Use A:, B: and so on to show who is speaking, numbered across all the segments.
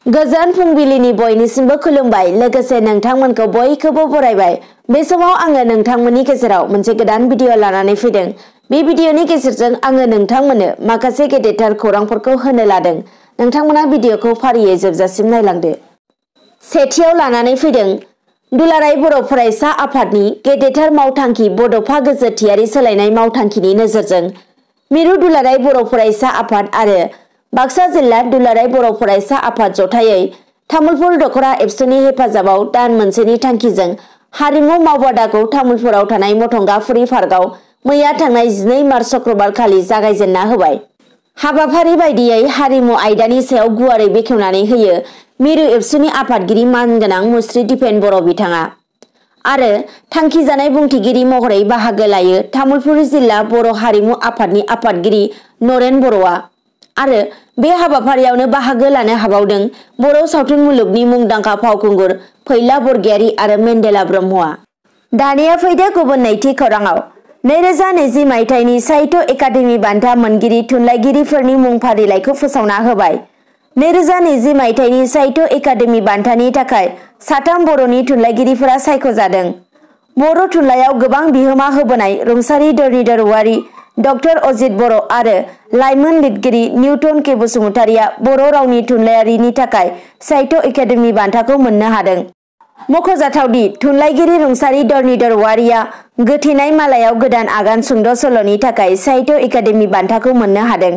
A: गोजोन फुंबिलिनि बयनिसिमबो खुलुमबाय लोगोसे नोंथांमोनखौ बयखौबो बरायबाय। बे समाव आङो नोंथांमोननि गेजेराव मोनसे गोदान भिडिअ लानानै फैदों। बे भिडिअनि गेजेरजों आङो नोंथांमोननो माखासे गेदेरथार खौरांफोरखौ होनो लादों। नोंथांमोना भिडिअखौ फारियै जोबजासिम नायलांदो। सेथियाव लानानै फैदों दुलाराय बर' फरायसा आफादनि गेदेरथार मावथांखि बड'फा गोजोरथियारि सोलायनाय मावथांखिनि नोजोरजों मिरु दुलाराय बर' फरायसा आफाद आरो बाक्सा जिल्ला दुलाराय बर' फरायसा आफाद जथायै तामुलपुर दख'रा एबसुनि हेफाजाबाव दान मोनसेनि थांखिजों हारिमु मावबादाखौ तामुलपुराव थानाय मथंगाफुरि पार्कआव मैया थांनाय 12 मार्च शुक्रबार खालि जागायजेनना होबाय। हाबाफारि बायदियै हारिमु आयदानि सायाव गुवारै बेखेवनानै होयो मिरु एबसुनि आफादगिरि मानगोनां मुस्रि दिपेन बर' बिथाङा आरो थांखि जानाय बुंथिगिरि महरै बाहागो लायो तामुलपुर जिल्ला बर' हारिमु आफादनि आफादगिरि नरेन बर'आ आरो बे हाबाफारियावनो बाहागो लानो हाबावदों बर' सावथुन मुलुगनि मुंदांखा फावखुंगुर फैला बरगयारी आरो मेन्देला ब्रह्मआ। दानिया फैदो गुबुन नैथि खौराङाव 2020 मायथाइनि साहित्य एकाडेमि बान्था मोनगिरि थुनलाइगिरिफोरनि मुं फारिलाइखौ फोसावना होबाय। 2020 मायथाइनि साहित्य एकाडेमि बान्थानि थाखाय 3 बर'नि थुनलाइगिरिफोरा सायख'जादों। बर' थुनलाइयाव गोबां बिहोमा होबोनाय रुंसारि धरनीधर औवारी, डक्टर अजित बर' आरो लाइमोन लिरगिरि निउटन के बसुमतारिया बर' रावनि थुनलाइयारिनि थाखाय साहित्य एकाडेमि बान्थाखौ मोननो हादों। मख'जाथावदि थुनलाइगिरि रुंसारि धरनीधर औवारीया गोथेनाय मालायाव गोदान आगान सुंद' सल'नि थाखाय साहित्य एकाडेमि बान्थाखौ मोननो हादों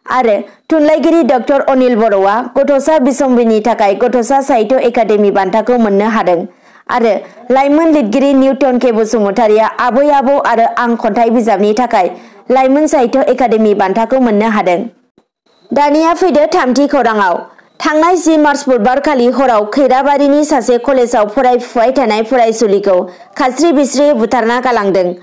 A: आरो थुनलाइगिरि डक्टर अनिल बर'आ गथ'सा बिसम्बिनि थाखाय गथ'सा साहित्य एकाडेमि बान्थाखौ मोननो हादों आरो लाइमोन लिरगिरि निउटन के बसुमतारिया आबै आबौ आरो आं खन्थाइ बिजाबनि थाखाय लाइमोन साहित्य एकाडेमि बान्थाखौ मोननो हादों। दानिया फैदो थामथि खौराङाव। थांनाय 10 मार्च बुधबार खालि हराव खैराबारिनि सासे कलेजाव फरायफुबाय थानाय फरायसुलिखौ खास्रि बिस्रि बुथारना गालांदों।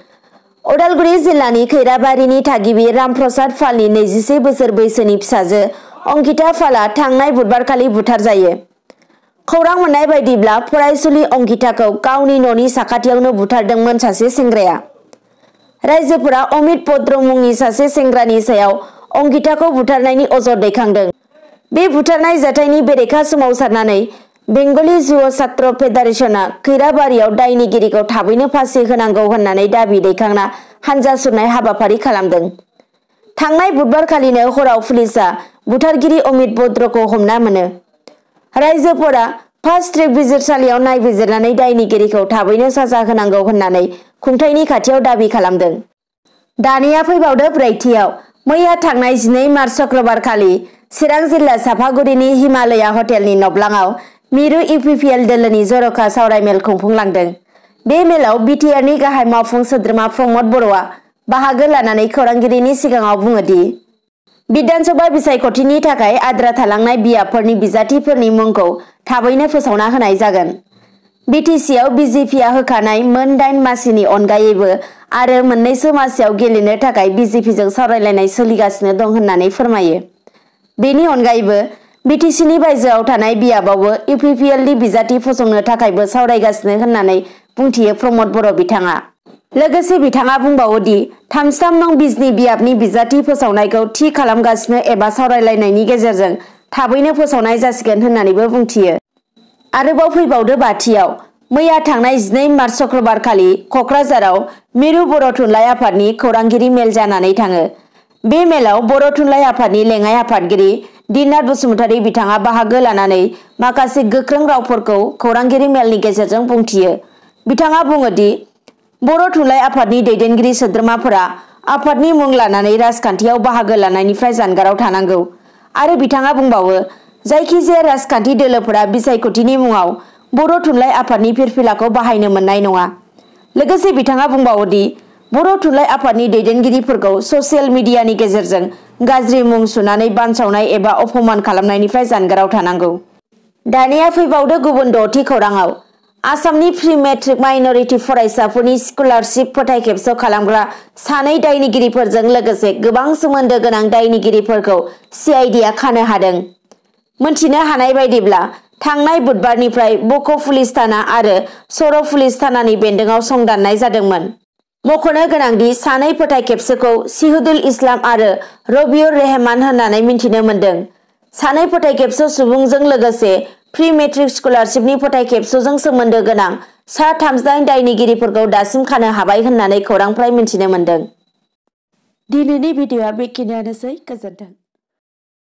A: उदालगुरि जिल्लानि खैराबारिनि थागिबि रामप्रसाद पालनि 21 बोसोर बैसोनि फिसाजो अंकिता पालआ थांनाय बुधबारखालि बुथारजायो। खौरां मोननाय बायदिब्ला फरायसुलि अंकिताखौ गावनि न'नि साखाथियावनो बुथारदोंमोन सासे सेंग्राया। रायजोफोरा अमित बोद्र मुंनि सासे सेंग्रानि सायाव अंकिताखौ बुथारनायनि अजद दैखांदों। बे बुथारनाय जाथायनि बेरेखा सोमावसारनानै बेंगली जुव छात्र फेडारेशनआ खैराबारियाव दायनिगिरिखौ थाबैनो फासि होनांगौ होननानै दाबि दैखांना हानजा सुरनाय हाबाफारि खालामदों। थांनाय बुधबारखालिनो हराव पुलिसआ बुथारगिरि अमित बोद्रखौ हमना मोनो। रायजोफोरा फास्ट ट्रेक बिजिरसालियाव नायबिजिरनानै दायनिगिरिखौ थाबैनो साजा होनांगौ होननानै खुंथायनि खाथियाव दाबि खालामदों। दानिया फैबावदो ब्रैथियाव। मैया थांनाय 12 मार्च शुक्रबार खालि चिरां जिल्ला सापागुरिनि हिमालया हटेलनि नब्लाङाव मिरु इउपिपिएल दोलोनि जर'खा सावरायमेल खुंफुंलांदों। बे मेलाव बिटिआरनि गाहाय मावफुं सोद्रोमा प्रमद बर'आ बाहागो लानानै खौरांगिरिनि सिगाङाव बुङोदि बिधानसभा बिसायख'थिनि थाखाय आद्रा थालांनाय बियाबफोरनि बिजाथिफोरनि मुंखौ थाबैनो फोसावना होनाय जागोन। बिटिसिआव बिजेपिआ होखानाय मोन 8 मासिनि अनगायैबो आरो मोननैसो मासियाव गेलेनो थाखाय बिजेपिजों सावरायलायनाय सोलिगासिनो दं होननानै फोरमायो। बेनि अनगायैबो बिटिसिनि बायजोआव थानाय बियाबावबो इउपिपिएलनि बिजाथि फसंनो थाखायबो सावरायगासिनो होननानै बुंथियो प्रमद बर' बिथाङा। लोगोसे बिथाङा बुंबावोदि 33 नं बिजनि बियाबनि बिजाथि फोसावनायखौ थि खालामगासिनो एबा सावरायलायनायनि गेजेरजों थाबैनो फोसावनाय जासिगोन होननानैबो बुंथियो। आरोबाव फैबावदो बाथियाव। मैया थांनाय 12 मार्च शुक्रबार खालि क'क्राझाराव मिरु बर' थुनलाइ आफादनि खौरांगिरि मेल जानानै थाङो। बे मेलाव बर' थुनलाइ आफादनि लेङाइ आफादगिरि दिननाथ बसुमतारी बिथाङा बाहागो लानानै माखासे गोख्रों रावफोरखौ खौरांगिरि मेलनि गेजेरजों बुंथियो। बिथाङा बुङोदि बर' थुनलाइ आफादनि दैदेनगिरि सोद्रोमाफोरा आफादनि मुं लानानै राजखान्थियाव बाहागो लानायनिफ्राय जानगाराव थानांगौ आरो बिथाङा बुंबावो जायखिजाया राजखान्थि दोलोफोरा बिसायख'थिनि मुङाव बर' थुनलाइ आफादनि फिरफिलाखौ बाहायनो मोननाय नङा। लोगोसे बिथाङा बुंबावोदि बर' थुनलाइ आफादनि दैदेनगिरिफोरखौ ससियेल मिडियानि गेजेरजों गाज्रि मुं सुनानै बानसावनाय एबा अपमान खालामनायनिफ्राय जानगाराव थानांगौ। दानिया फैबावदो गुबुन द'थि खौराङाव। आसामनि प्रि मेट्रिक माइनरिटि फरायसाफोरनि स्कलारशिप फोथायखेबस' खालामग्रा 2 दायनिगिरिफोरजों लोगोसे गोबां सोमोन्दो गोनां दायनिगिरिफोरखौ सिआइडिआ खानो हादों। मोनथिनो हानाय बायदिब्ला थांनाय बुधबारनिफ्राय बक' पुलिस थाना आरो सर' पुलिस थानानि बेन्दोङाव संदाननाय जादोंमोन। मख'नो गोनांदि 2 फोथायखेबस'खौ सिहुदुल इस्लाम आरो रबिउर रेहमान होननानै मिन्थिनो मोन्दों। सानै फोथायखेबस' सुबुंजों लोगोसे प्रि मेट्रिक स्कलारशिपनि फोथायखेबस'जों सोमोन्दो गोनां सा 38 दायनिगिरिफोरखौ दासिम खानो हाबाय होननानै खौरांफ्राय मिथिनो मोन्दों। दिनैनि भिडिअ'आ बेखिनियानोसै। गोजोन्थों।